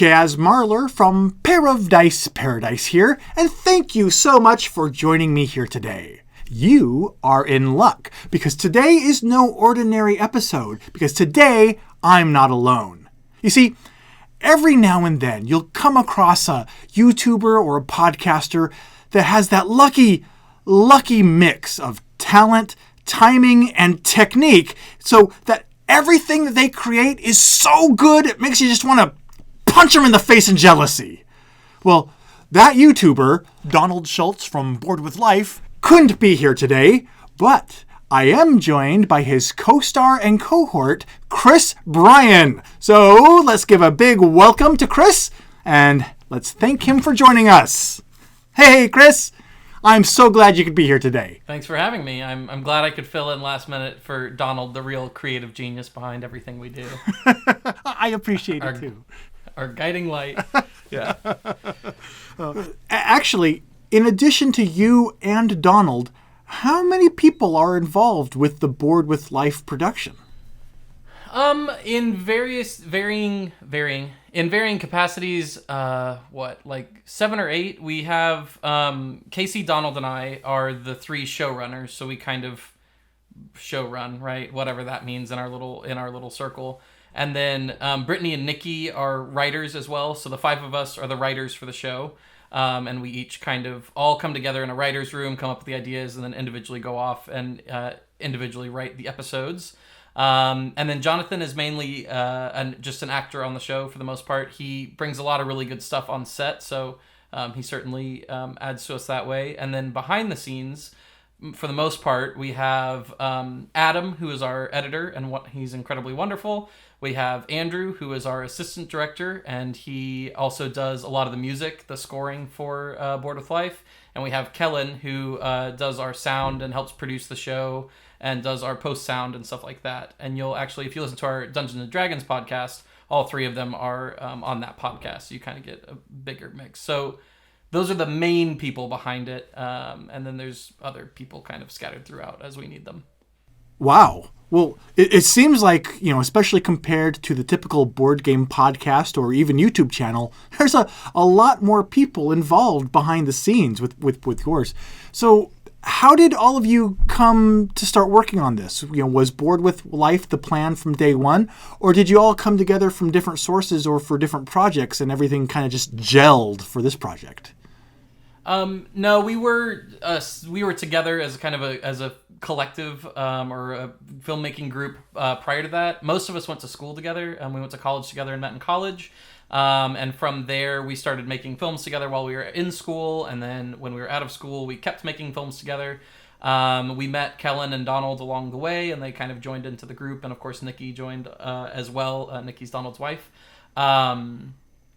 Chaz Marler from Pair of Dice Paradise here, and thank you so much for joining me here today. You are in luck, because today is no ordinary episode, because today I'm not alone. You see, every now and then you'll come across a YouTuber or a podcaster that has that lucky mix of talent, timing, and technique, so that everything that they create is so good it makes you just want to punch them in the face in jealousy. Well, that YouTuber, Donald Schultz from Bored with Life, couldn't be here today, but I am joined by his co-star and cohort, Chris Bryan. So let's give a big welcome to Chris, and let's thank him for joining us. Hey, Chris. I'm so glad you could be here today. Thanks for having me. I'm glad I could fill in last minute for Donald, the real creative genius behind everything we do. I appreciate it too. Our guiding light. Yeah. Actually, in addition to you and Donald, how many people are involved with the Bored with Life production? In varying capacities, like 7 or 8. We have Casey, Donald, and I are the 3 showrunners, so we kind of show run, right? Whatever that means in our little circle. And then Brittany and Nikki are writers as well, so the 5 of us are the writers for the show. And we each kind of all come together in a writer's room, come up with the ideas, and then individually go off and individually write the episodes. And then Jonathan is mainly just an actor on the show for the most part. He brings a lot of really good stuff on set, so he certainly adds to us that way. And then behind the scenes, for the most part, we have Adam, who is our editor, and he's incredibly wonderful. We have Andrew, who is our assistant director, and he also does a lot of the music, the scoring for Bored with Life. And we have Kellen, who does our sound and helps produce the show and does our post sound and stuff like that. And you'll actually, if you listen to our Dungeons and Dragons podcast, all 3 of them are on that podcast. So you kind of get a bigger mix. So those are the main people behind it. And then there's other people kind of scattered throughout as we need them. Wow. Well, it seems like, especially compared to the typical board game podcast or even YouTube channel, there's a lot more people involved behind the scenes with yours. So how did all of you come to start working on this? Was Bored with Life the plan from day one? Or did you all come together from different sources or for different projects and everything kind of just gelled for this project? No, we were together as kind of a collective or a filmmaking group prior to that. Most of us went to school together, and we went to college together and met in college. And from there, we started making films together while we were in school, and then when we were out of school, we kept making films together. We met Kellen and Donald along the way, and they kind of joined into the group, and of course Nikki joined as well. Nikki's Donald's wife.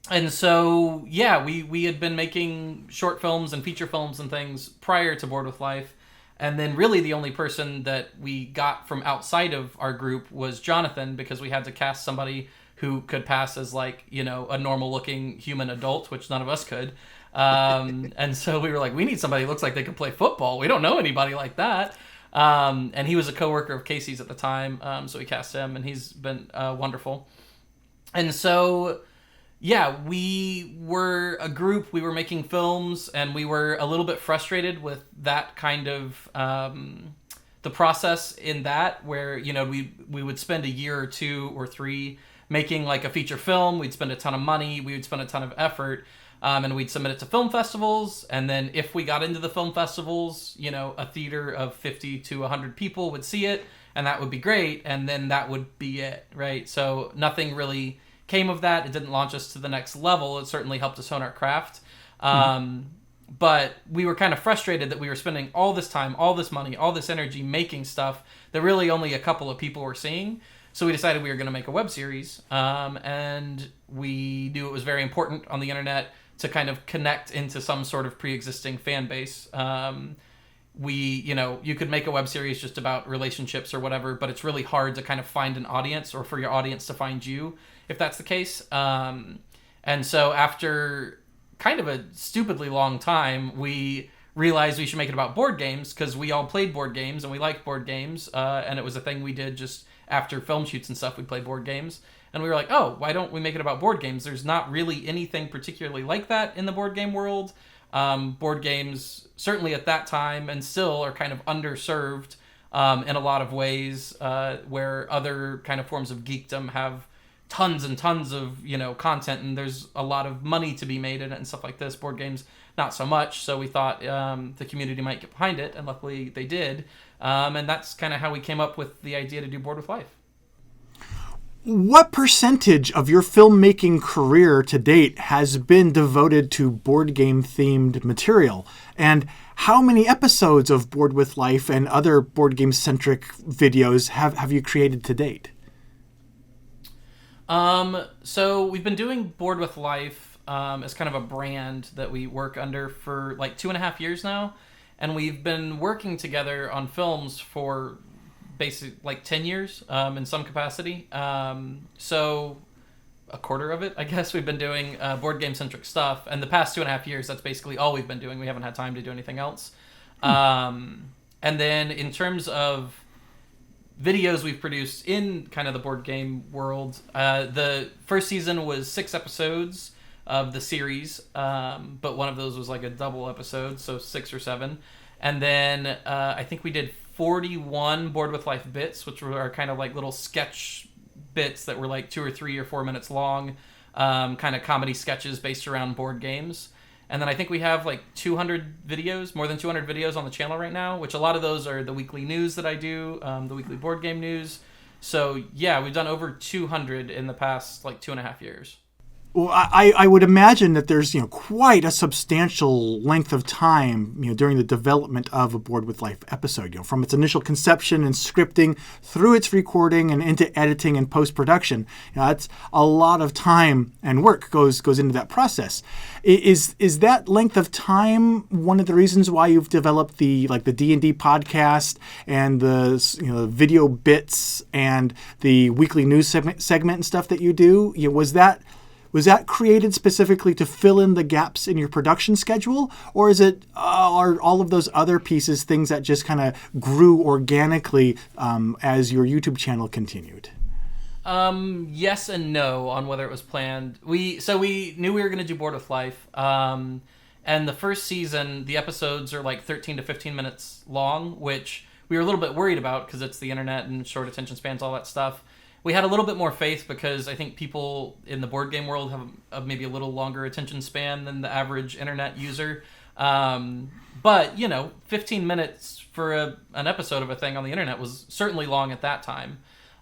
And so, yeah, we had been making short films and feature films and things prior to Bored with Life. And then really the only person that we got from outside of our group was Jonathan, because we had to cast somebody who could pass as a normal looking human adult, which none of us could. And so we were like, we need somebody who looks like they could play football. We don't know anybody like that. And he was a coworker of Casey's at the time. So we cast him, and he's been wonderful. And so, yeah, we were a group, we were making films, and we were a little bit frustrated with that kind of, the process in that, where, we would spend a year or 2 or 3 making like a feature film. We'd spend a ton of money, we would spend a ton of effort, and we'd submit it to film festivals. And then if we got into the film festivals, a theater of 50 to 100 people would see it, and that would be great. And then that would be it, right? So nothing really came of that. It didn't launch us to the next level. It certainly helped us hone our craft. But we were kind of frustrated that we were spending all this time, all this money, all this energy making stuff that really only a couple of people were seeing. So we decided we were going to make a web series. And we knew it was very important on the internet to kind of connect into some sort of pre-existing fan base. You could make a web series just about relationships or whatever, but it's really hard to kind of find an audience, or for your audience to find you, if that's the case. And so after kind of a stupidly long time, we realized we should make it about board games, because we all played board games and we liked board games. And it was a thing we did just after film shoots and stuff. We played board games. And we were like, oh, why don't we make it about board games? There's not really anything particularly like that in the board game world. Board games, certainly at that time and still, are kind of underserved in a lot of ways, where other kind of forms of geekdom have tons and tons of, content, and there's a lot of money to be made in it and stuff like this. Board games, not so much. So we thought the community might get behind it, and luckily they did. And that's kind of how we came up with the idea to do Board with Life. What percentage of your filmmaking career to date has been devoted to board game themed material? And how many episodes of Board with Life and other board game centric videos have you created to date? So we've been doing Board with Life as kind of a brand that we work under for like 2.5 years now. And we've been working together on films for basically like 10 years in some capacity. So a quarter of it, I guess, we've been doing board game centric stuff. And the past 2.5 years, that's basically all we've been doing. We haven't had time to do anything else. And then in terms of videos we've produced in kind of the board game world, the first season was 6 episodes of the series, but one of those was like a double episode, so 6 or 7. And then I think we did 41 Board with Life bits, which were our kind of like little sketch bits that were like 2 or 3 or 4 minutes long, kind of comedy sketches based around board games. And then I think we have like 200 videos, more than 200 videos on the channel right now, which a lot of those are the weekly news that I do, the weekly board game news. So yeah, we've done over 200 in the past like 2.5 years. Well, I would imagine that there's quite a substantial length of time during the development of a Board with Life episode, from its initial conception and scripting through its recording and into editing and post-production. That's a lot of time and work goes into that process. Is that length of time one of the reasons why you've developed the D&D podcast and the video bits and the weekly news segment and stuff that you do? Was that created specifically to fill in the gaps in your production schedule? Or are all of those other pieces things that just kind of grew organically as your YouTube channel continued? Yes and no on whether it was planned. We knew we were going to do Board with Life. And the first season, the episodes are like 13 to 15 minutes long, which we were a little bit worried about because it's the internet and short attention spans, all that stuff. We had a little bit more faith because I think people in the board game world have maybe a little longer attention span than the average internet user. But 15 minutes for an episode of a thing on the internet was certainly long at that time.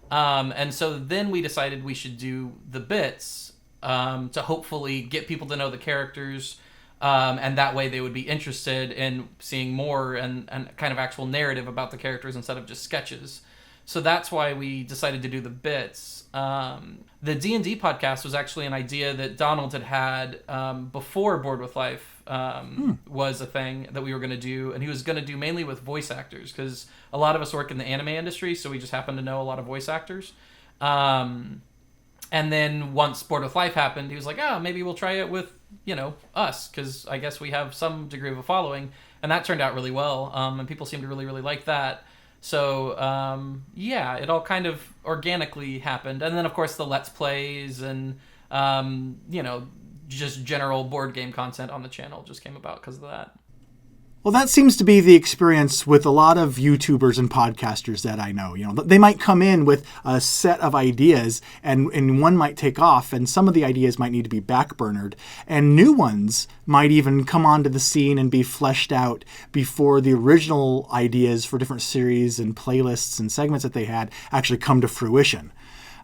And so then we decided we should do the bits to hopefully get people to know the characters, and that way they would be interested in seeing more and kind of actual narrative about the characters instead of just sketches. So that's why we decided to do the bits. The D&D podcast was actually an idea that Donald had before Board with Life was a thing that we were going to do. And he was going to do mainly with voice actors because a lot of us work in the anime industry, so we just happen to know a lot of voice actors. And then once Board with Life happened, he was like, maybe we'll try it with, us, because I guess we have some degree of a following. And that turned out really well, and people seem to really, really like that. So, it all kind of organically happened. And then, of course, the Let's Plays and, just general board game content on the channel just came about because of that. Well, that seems to be the experience with a lot of YouTubers and podcasters that I know. They might come in with a set of ideas and one might take off and some of the ideas might need to be backburnered and new ones might even come onto the scene and be fleshed out before the original ideas for different series and playlists and segments that they had actually come to fruition.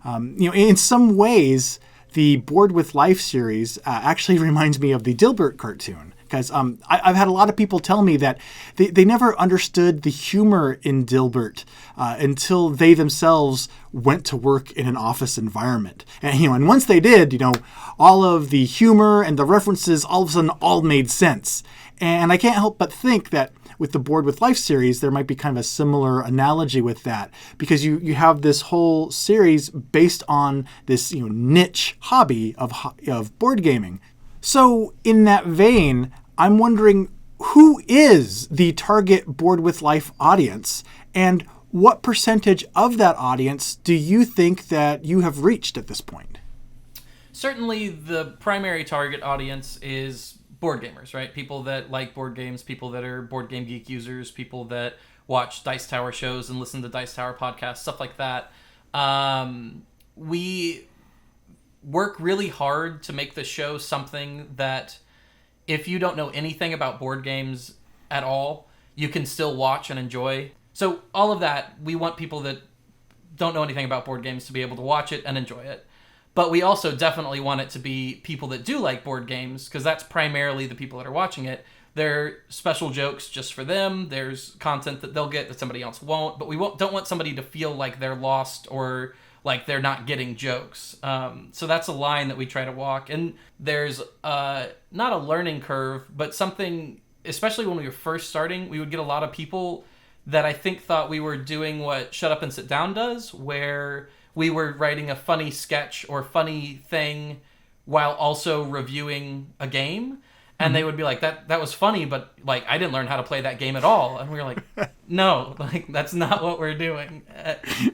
In some ways, the Board with Life series actually reminds me of the Dilbert cartoon. Because I've had a lot of people tell me that they never understood the humor in Dilbert until they themselves went to work in an office environment. And once they did, all of the humor and the references all of a sudden all made sense. And I can't help but think that with the Board with Life series, there might be kind of a similar analogy with that. Because you have this whole series based on this niche hobby of board gaming. So in that vein, I'm wondering who is the target Board with Life audience and what percentage of that audience do you think that you have reached at this point? Certainly the primary target audience is board gamers, right? People that like board games, people that are Board Game Geek users, people that watch Dice Tower shows and listen to Dice Tower podcasts, stuff like that. We work really hard to make the show something that if you don't know anything about board games at all, you can still watch and enjoy. So all of that, we want people that don't know anything about board games to be able to watch it and enjoy it. But we also definitely want it to be people that do like board games, because that's primarily the people that are watching it. There are special jokes just for them. There's content that they'll get that somebody else won't. But we don't want somebody to feel like they're lost or like they're not getting jokes. So that's a line that we try to walk. And there's not a learning curve, but something, especially when we were first starting, we would get a lot of people that I think thought we were doing what Shut Up and Sit Down does, where we were writing a funny sketch or funny thing while also reviewing a game. And they would be like, that was funny, but like I didn't learn how to play that game at all. And we were like, no, like that's not what we're doing.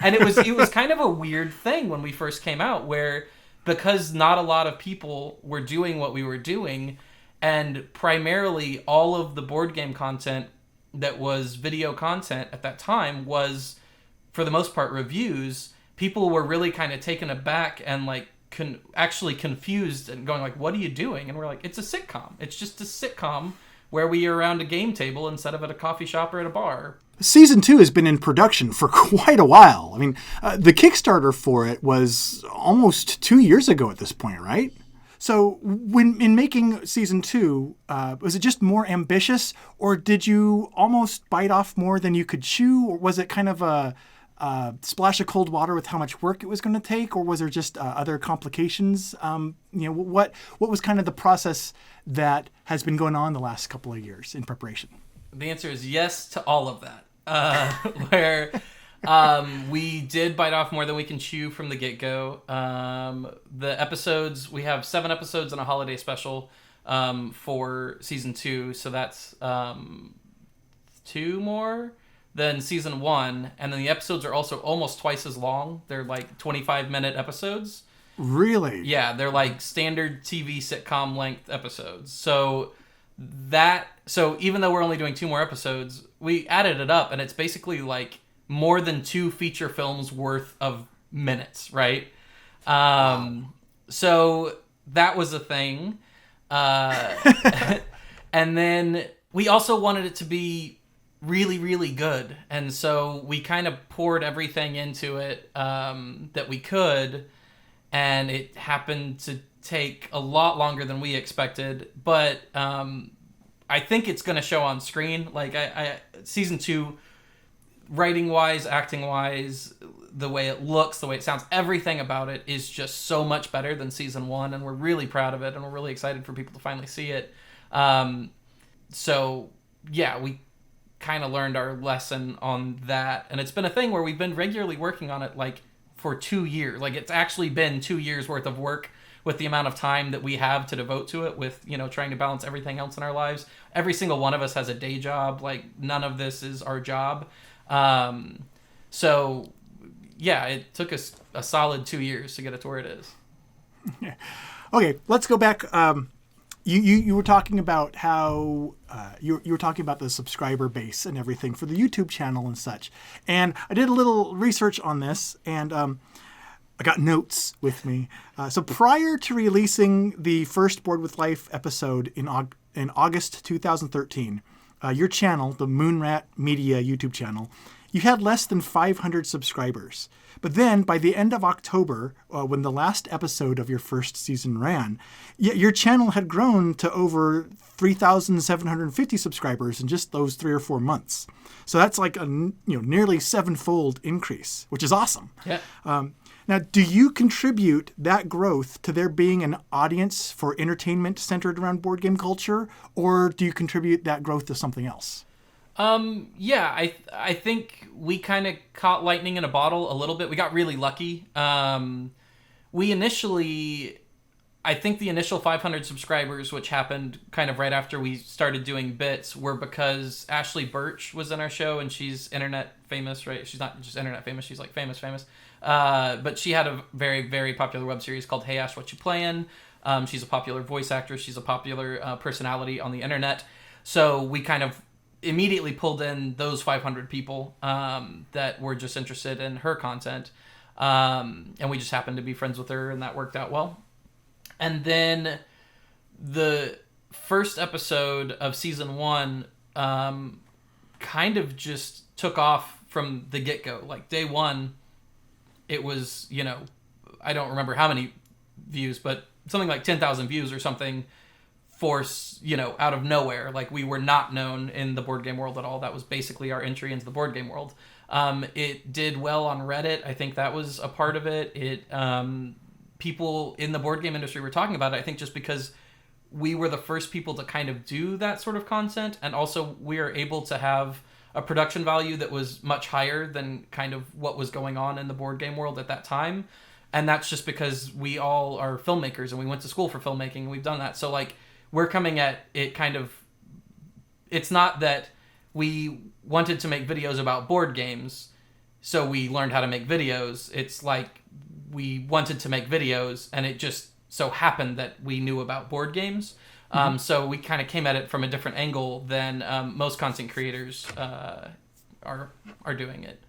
And it was kind of a weird thing when we first came out, where because not a lot of people were doing what we were doing, and primarily all of the board game content that was video content at that time was, for the most part, reviews. People were really kind of taken aback and like actually confused and going like, what are you doing? And we're like, it's a sitcom. It's just a sitcom where we are around a game table instead of at a coffee shop or at a bar. Season 2 has been in production for quite a while. I mean, the Kickstarter for it was almost 2 years ago at this point, right? So when in making Season 2, was it just more ambitious, or did you almost bite off more than you could chew? Or was it kind of a splash of cold water with how much work it was going to take, or was there just other complications? What was kind of the process that has been going on the last couple of years in preparation? The answer is yes to all of that. Where we did bite off more than we can chew from the get-go. The episodes, we have 7 episodes and a holiday special for Season 2, so that's 2 more than Season 1, and then the episodes are also almost twice as long. They're like 25-minute episodes. Really? Yeah, they're like standard TV sitcom length episodes. So even though we're only doing 2 more episodes, we added it up, and it's basically like more than 2 feature films worth of minutes, right? Wow. So that was a thing. And then we also wanted it to be really, really good. And so we kind of poured everything into it that we could. And it happened to take a lot longer than we expected. But I think it's going to show on screen. Like Season 2, writing-wise, acting-wise, the way it looks, the way it sounds, everything about it is just so much better than Season 1. And we're really proud of it. And we're really excited for people to finally see it. So, yeah, we kind of learned our lesson on that, and it's been a thing where we've been regularly working on it like for 2 years. Like it's actually been 2 years worth of work with the amount of time that we have to devote to it, with trying to balance everything else in our lives. Every single one of us has a day job. Like none of this is our job. So yeah, it took us a solid 2 years to get it to where it is. Yeah. Okay, let's go back. You were talking about how you were talking about the subscriber base and everything for the YouTube channel and such. And I did a little research on this, and I got notes with me. So prior to releasing the first Board with Life episode in August 2013, your channel, the Moonrat Media YouTube channel, you had less than 500 subscribers. But then by the end of October, when the last episode of your first season ran, your channel had grown to over 3,750 subscribers in just those 3 or 4 months. So that's like a nearly 7-fold increase, which is awesome. Yeah. Now, do you contribute that growth to there being an audience for entertainment centered around board game culture, or do you contribute that growth to something else? Yeah, I think we kind of caught lightning in a bottle a little bit. We got really lucky. We initially I think the initial 500 subscribers, which happened kind of right after we started doing bits, were because Ashley Birch was in our show, and she's internet famous, right? She's not just internet famous, she's like famous. But she had a very, very popular web series called Hey Ash, What You Playin'? She's a popular voice actress. She's a popular personality on the internet. So we kind of immediately pulled in those 500 people that were just interested in her content. And we just happened to be friends with her, and that worked out well. And then the first episode of season 1 kind of just took off from the get-go. Like day 1, it was, I don't remember how many views, but something like 10,000 views or something out of nowhere. Like, we were not known in the board game world at all. That was basically our entry into the board game world. It did well on Reddit. I think that was a part of it. People in the board game industry were talking about it, I think, just because we were the first people to kind of do that sort of content, and also we are able to have a production value that was much higher than kind of what was going on in the board game world at that time. And that's just because we all are filmmakers, and we went to school for filmmaking, and we've done that. So, like, we're coming at it kind of... It's not that we wanted to make videos about board games, so we learned how to make videos. It's like we wanted to make videos, and it just so happened that we knew about board games. So we kind of came at it from a different angle than most content creators are doing it.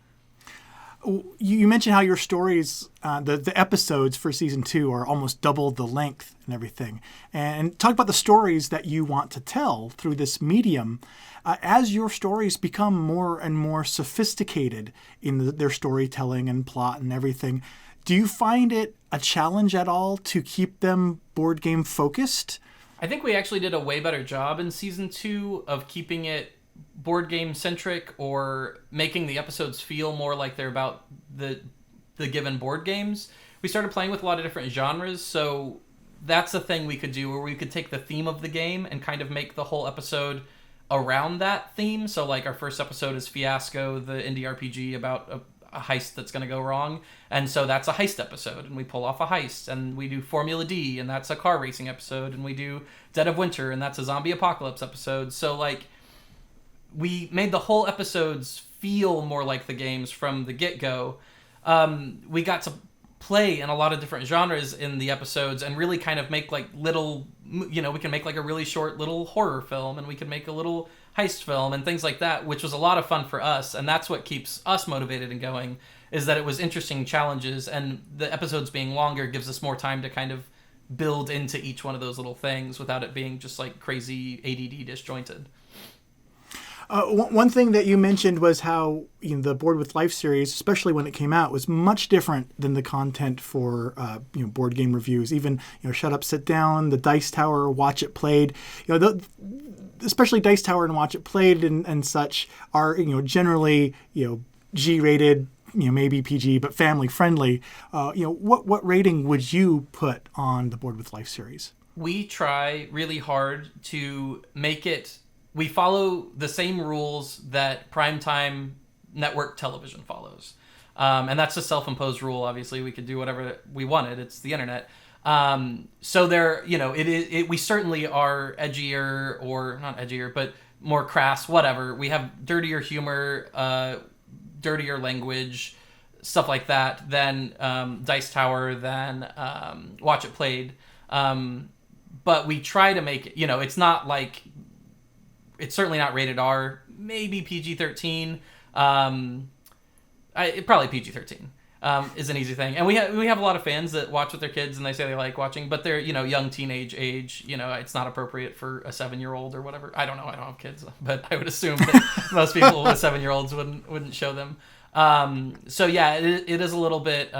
You mentioned how your stories, the episodes for season 2 are almost double the length and everything. And talk about the stories that you want to tell through this medium. As your stories become more and more sophisticated in their storytelling and plot and everything, do you find it a challenge at all to keep them board game focused? I think we actually did a way better job in season 2 of keeping it board game centric, or making the episodes feel more like they're about the given board games. We started playing with a lot of different genres, so that's a thing we could do, where we could take the theme of the game and kind of make the whole episode around that theme. So, like, our first episode is Fiasco, the indie RPG about a heist that's going to go wrong, and so that's a heist episode, and we pull off a heist. And we do Formula D, and that's a car racing episode. And we do Dead of Winter, and that's a zombie apocalypse episode. So, like, we made the whole episodes feel more like the games from the get-go. We got to play in a lot of different genres in the episodes, and really kind of make like little, we can make like a really short little horror film, and we can make a little heist film and things like that, which was a lot of fun for us. And that's what keeps us motivated and going, is that it was interesting challenges, and the episodes being longer gives us more time to kind of build into each one of those little things without it being just like crazy ADD disjointed. One thing that you mentioned was how the Board with Life series, especially when it came out, was much different than the content for board game reviews. Even Shut Up, Sit Down, the Dice Tower, Watch It Played. Especially Dice Tower and Watch It Played and such are generally G-rated, maybe PG, but family friendly. What rating would you put on the Board with Life series? We try really hard to make it. We follow the same rules that primetime network television follows. And that's a self-imposed rule. Obviously, we could do whatever we wanted. It's the internet. So there, we certainly are edgier, or not edgier, but more crass, whatever. We have dirtier humor, dirtier language, stuff like that than Dice Tower, than Watch It Played. But we try to make it, it's not like... It's certainly not rated R, maybe PG-13. Probably PG-13 is an easy thing. And we have a lot of fans that watch with their kids, and they say they like watching, but they're young teenage age. It's not appropriate for a 7-year-old or whatever. I don't know. I don't have kids, but I would assume that most people with 7-year-olds wouldn't show them. So yeah, it is a little bit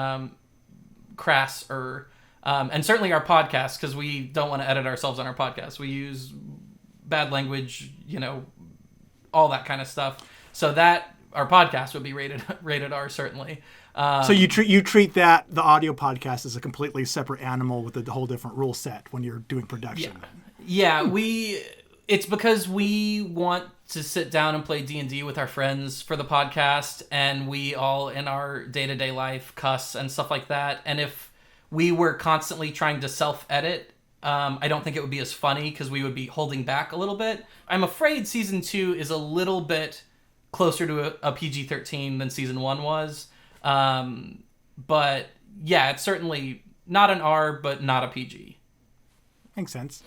crasser, and certainly our podcast, because we don't want to edit ourselves on our podcast. We use bad language, all that kind of stuff. So that our podcast would be rated R, certainly. So you treat that, the audio podcast, as a completely separate animal with a whole different rule set when you're doing production. Yeah. It's because we want to sit down and play D&D with our friends for the podcast, and we all in our day-to-day life cuss and stuff like that. And if we were constantly trying to self-edit, I don't think it would be as funny because we would be holding back a little bit. I'm afraid season 2 is a little bit closer to a PG-13 than season 1 was. But yeah, it's certainly not an R, but not a PG. Makes sense.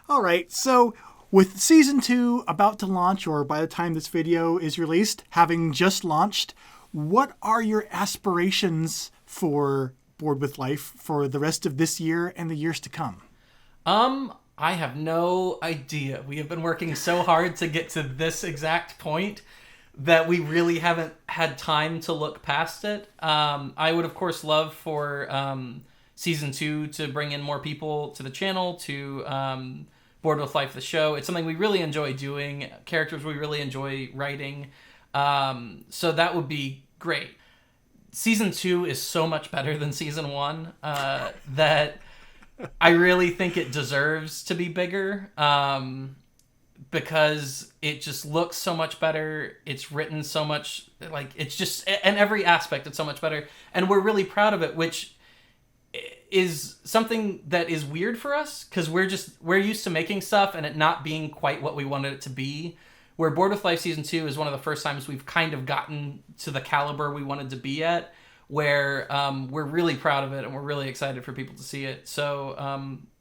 All right, so with season 2 about to launch, or by the time this video is released, having just launched, what are your aspirations for Bored with Life for the rest of this year and the years to come? I have no idea. We have been working so hard to get to this exact point that we really haven't had time to look past it. I would, of course, love for season 2 to bring in more people to the channel, to Bored with Life, the show. It's something we really enjoy doing, characters we really enjoy writing. So that would be great. Season 2 is so much better than season 1 that I really think it deserves to be bigger, because it just looks so much better. It's written so much, like, it's just, in every aspect, it's so much better. And we're really proud of it, which is something that is weird for us, because we're used to making stuff and it not being quite what we wanted it to be. Where Bored with Life Season 2 is one of the first times we've kind of gotten to the caliber we wanted to be at, where we're really proud of it and we're really excited for people to see it. So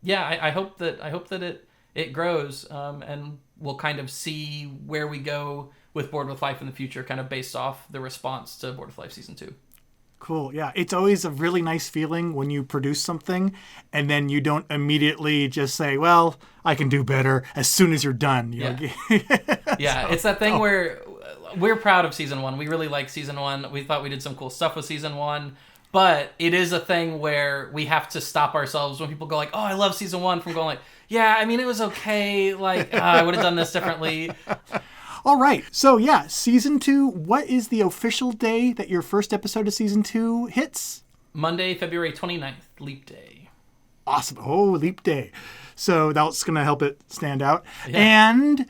yeah, I hope that it grows, and we'll kind of see where we go with Bored with Life in the future, kind of based off the response to Bored with Life Season 2. Cool. Yeah. It's always a really nice feeling when you produce something and then you don't immediately just say, well, I can do better as soon as you're done. You know? Yeah. It's that thing where we're proud of season 1. We really like season 1. We thought we did some cool stuff with season 1, but it is a thing where we have to stop ourselves when people go like, oh, I love season 1, from going like, yeah, I mean, it was okay. Like, I would have done this differently. All right. So yeah, season 2, what is the official day that your first episode of season 2 hits? Monday, February 29th, Leap Day. Awesome. Oh, Leap Day. So that's going to help it stand out. Yeah. And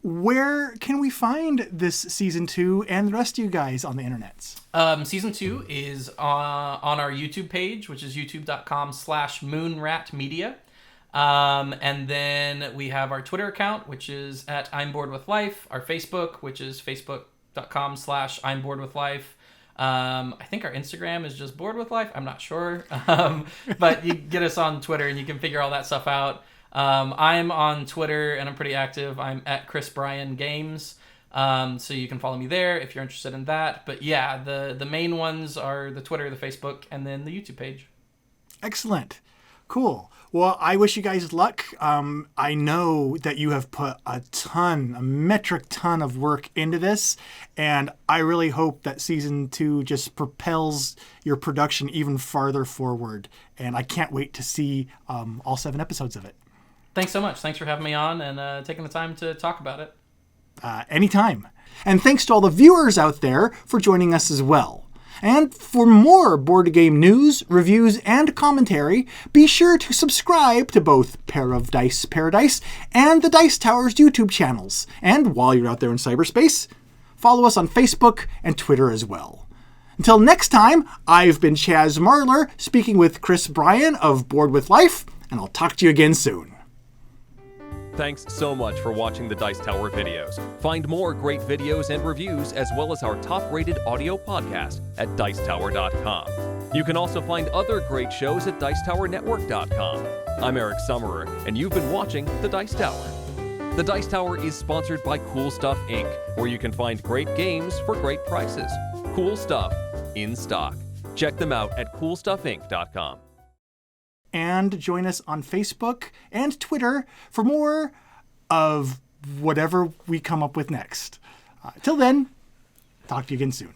where can we find this season 2 and the rest of you guys on the internets? Season 2 is on our YouTube page, which is youtube.com/moonratmedia. And then we have our Twitter account, which is at I'm Bored with Life. Our Facebook, which is facebook.com/I'm Bored with Life. I think our Instagram is just Bored with Life. I'm not sure. But you get us on Twitter and you can figure all that stuff out. I'm on Twitter and I'm pretty active. I'm at Chris Bryan Games. So you can follow me there if you're interested in that. But yeah, the main ones are the Twitter, the Facebook, and then the YouTube page. Excellent. Cool. Well, I wish you guys luck. I know that you have put a metric ton of work into this, and I really hope that season 2 just propels your production even farther forward. And I can't wait to see all 7 episodes of it. Thanks so much. Thanks for having me on and taking the time to talk about it. Anytime. And thanks to all the viewers out there for joining us as well. And for more board game news, reviews, and commentary, be sure to subscribe to both Pair of Dice Paradise and the Dice Tower's YouTube channels. And while you're out there in cyberspace, follow us on Facebook and Twitter as well. Until next time, I've been Chaz Marler, speaking with Chris Bryan of Bored with Life, and I'll talk to you again soon. Thanks so much for watching the Dice Tower videos. Find more great videos and reviews, as well as our top-rated audio podcast at Dicetower.com. You can also find other great shows at Dicetowernetwork.com. I'm Eric Summerer, and you've been watching The Dice Tower. The Dice Tower is sponsored by Cool Stuff Inc., where you can find great games for great prices. Cool stuff in stock. Check them out at CoolStuffInc.com. And join us on Facebook and Twitter for more of whatever we come up with next. Till then, talk to you again soon.